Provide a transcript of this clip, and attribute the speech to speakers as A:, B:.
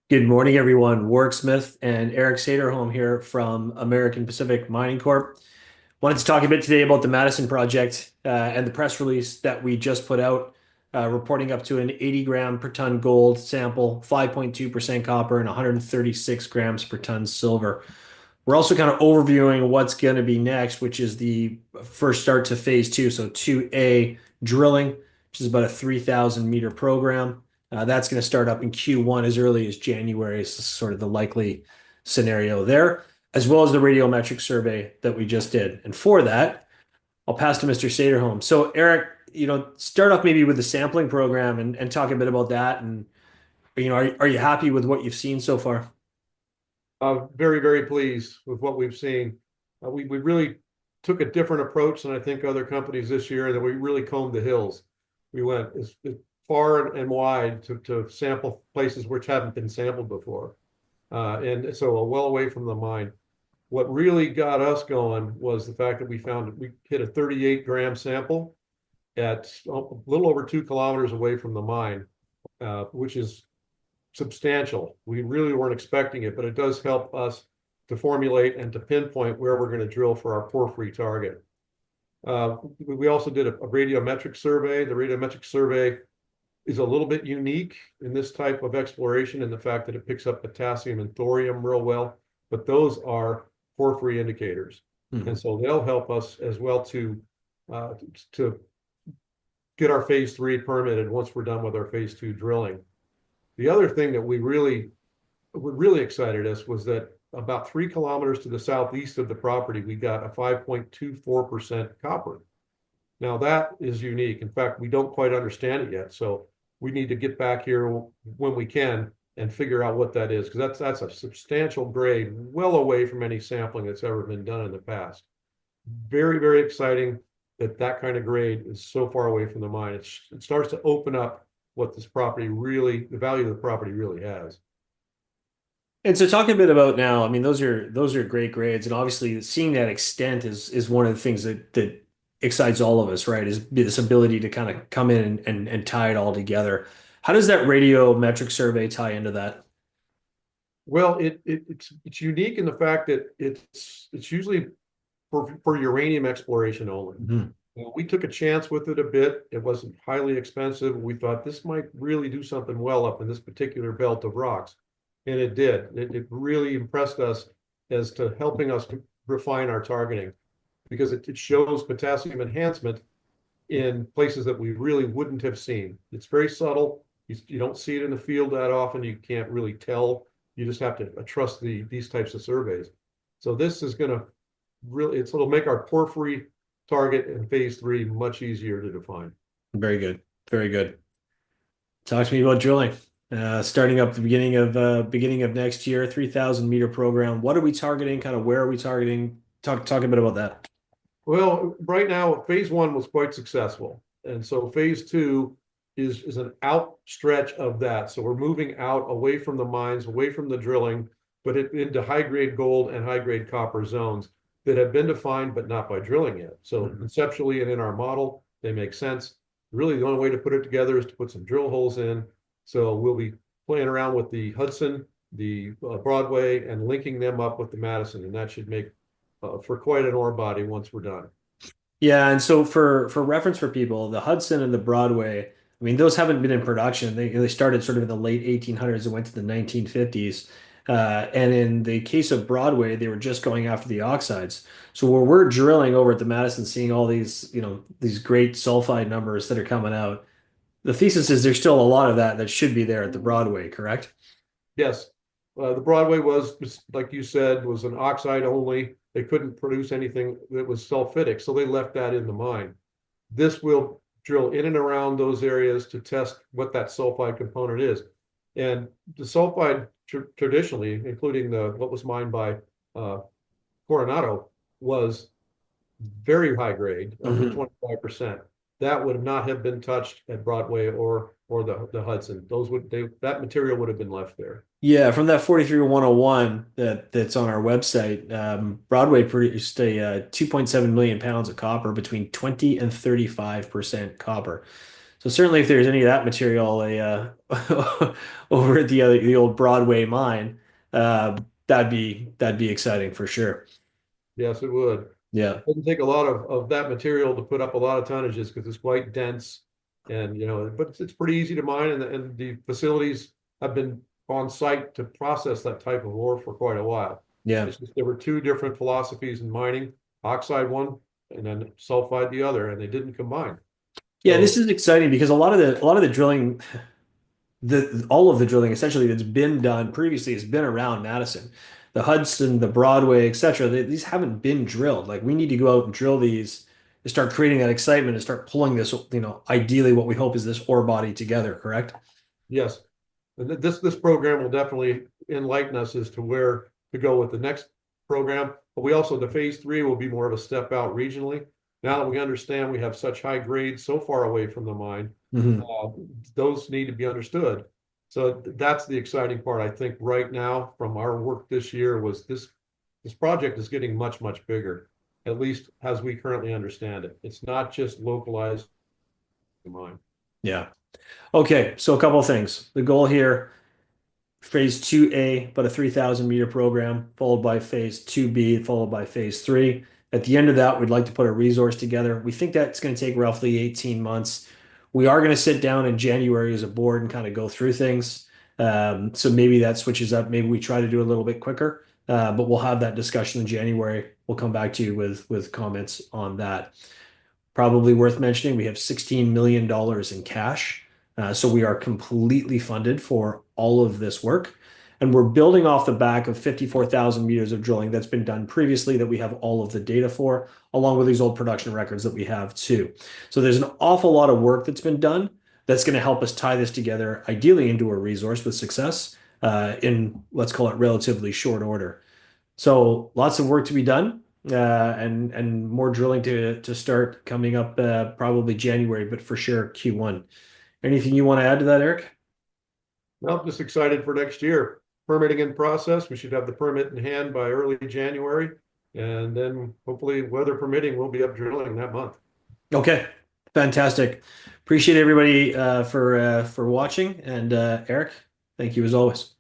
A: Good morning, everyone. Warwick Smith and Eric Saderholm here from American Pacific Mining Corp. Wanted to talk a bit today about the Madison Project and the press release that we just put out, reporting up to an 80 gram per ton gold sample, 5.2% copper, and 136 grams per ton silver. We're also kind of overviewing what's going to be next, which is the first start to phase two. So 2A drilling, which is about a 3,000 meter program. That's going to start up in Q1 as early as January is sort of the likely scenario there, as well as the radiometric survey that we just did. And for that, I'll pass to Mr. Saderholm. So Eric, start off maybe with the sampling program and talk a bit about that. And, are you happy with what you've seen so far?
B: Very, very pleased with what we've seen. We really took a different approach than I think other companies this year, that we really combed the hills. We went as far and wide to sample places which haven't been sampled before. And so well away from the mine. What really got us going was the fact that we hit a 38 gram sample at a little over 2 kilometers away from the mine, which is substantial. We really weren't expecting it, but it does help us to formulate and to pinpoint where we're going to drill for our porphyry target. We also did a radiometric survey. The radiometric survey is a little bit unique in this type of exploration in the fact that it picks up potassium and thorium real well, but those are porphyry indicators. And so they'll help us as well to get our phase three permitted once we're done with our phase two drilling. The other thing that really excited us was that about 3 kilometers to the southeast of the property, we got a 5.24% copper. Now that is unique. In fact, we don't quite understand it yet. So we need to get back here when we can and figure out what that is, because that's a substantial grade, well away from any sampling that's ever been done in the past. Very, very exciting that kind of grade is so far away from the mine. It starts to open up what this property really, the value of the property really has.
A: And so talking a bit about now, I mean, those are great grades, and obviously seeing that extent is one of the things that excites all of us, right? Is this ability to kind of come in and tie it all together. How does that radiometric survey tie into that?
B: Well, it's unique in the fact that it's usually for uranium exploration only.
A: Mhm.
B: We took a chance with it a bit. It wasn't highly expensive. We thought this might really do something well up in this particular belt of rocks. And it did. It really impressed us as to helping us to refine our targeting, because it shows potassium enhancement in places that we really wouldn't have seen. It's very subtle. You don't see it in the field that often. You can't really tell. You just have to trust these types of surveys. So this is going to it'll make our porphyry target in phase three much easier to define.
A: Very good. Very good. Talk to me about drilling. Starting up the beginning of next year, 3,000 meter program. What are we targeting? Kind of where are we targeting? Talk a bit about that.
B: Well, right now, phase one was quite successful. And so phase two is an outstretch of that. So we're moving out away from the mines, away from the drilling, but into high grade gold and high grade copper zones that have been defined, but not by drilling yet. So conceptually and in our model, they make sense. Really, the only way to put it together is to put some drill holes in. So we'll be playing around with the Hudson, the Broadway, and linking them up with the Madison, and that should make for quite an ore body once we're done.
A: Yeah, and so for reference for people, the Hudson and the Broadway, I mean, those haven't been in production. They started sort of in the late 1800s and went to the 1950s. And in the case of Broadway, they were just going after the oxides. So where we're drilling over at the Madison, seeing all these, these great sulfide numbers that are coming out, the thesis is there's still a lot of that should be there at the Broadway, correct?
B: Yes, the Broadway was, like you said, was an oxide only. They couldn't produce anything that was sulfidic, so they left that in the mine. This will drill in and around those areas to test what that sulfide component is. And the sulfide traditionally, including what was mined by Coronado, was very high grade, up to 25%. That would not have been touched at Broadway or the Hudson. That material would have been left there.
A: Yeah, from that 43101 that's on our website, Broadway produced a 2.7 million pounds of copper between 20 and 35% copper. So So certainly, if there's any of that material, over at the old Broadway mine, that'd be exciting for sure.
B: Yes, it would.
A: Yeah,
B: It doesn't take a lot of that material to put up a lot of tonnages because it's quite dense and, but it's pretty easy to mine and the facilities have been on site to process that type of ore for quite a while.
A: yeah,
B: It's just there were two different philosophies in mining, oxide one and then sulfide the other, and they didn't combine.
A: yeah. This
B: So
A: is exciting because a lot of the drilling, the all of the drilling essentially that's been done previously has been around Madison, the Hudson, the Broadway, etc. These haven't been drilled. Like we need to go out and drill these and start creating that excitement and start pulling this, ideally what we hope is this ore body together. Correct?
B: yes, and this program will definitely enlighten us as to where to go with the next program. But we also, the phase three will be more of a step out regionally. Now that we understand we have such high grades so far away from the mine,
A: Hmm.
B: uh, those need to be understood. So that's the exciting part. I think right now from our work this year was this project is getting much bigger, at least as we currently understand it. It's not just localized to mine.
A: Yeah. Okay. So a couple of things. The goal here. Phase 2A, but a 3,000 meter program, followed by phase 2B, followed by phase three. At the end of that, we'd like to put a resource together. We think that's going to take roughly 18 months. We are going to sit down in January as a board and kind of go through things. So maybe that switches up. Maybe we try to do a little bit quicker, but we'll have that discussion in January. We'll come back to you with comments on that. Probably worth mentioning, we have $16 million in cash. So we are completely funded for all of this work. And we're building off the back of 54,000 meters of drilling that's been done previously that we have all of the data for, along with these old production records that we have too. So there's an awful lot of work that's been done that's going to help us tie this together, ideally into a resource with success in, let's call it, relatively short order. So lots of work to be done, and more drilling to start coming up, probably January, but for sure Q1. Anything you want to add to that, Eric?
B: Well, just excited for next year. Permitting in process. We should have the permit in hand by early January. And then hopefully weather permitting, we'll be up drilling that month.
A: Okay, fantastic. Appreciate everybody for watching, and Eric, thank you as always.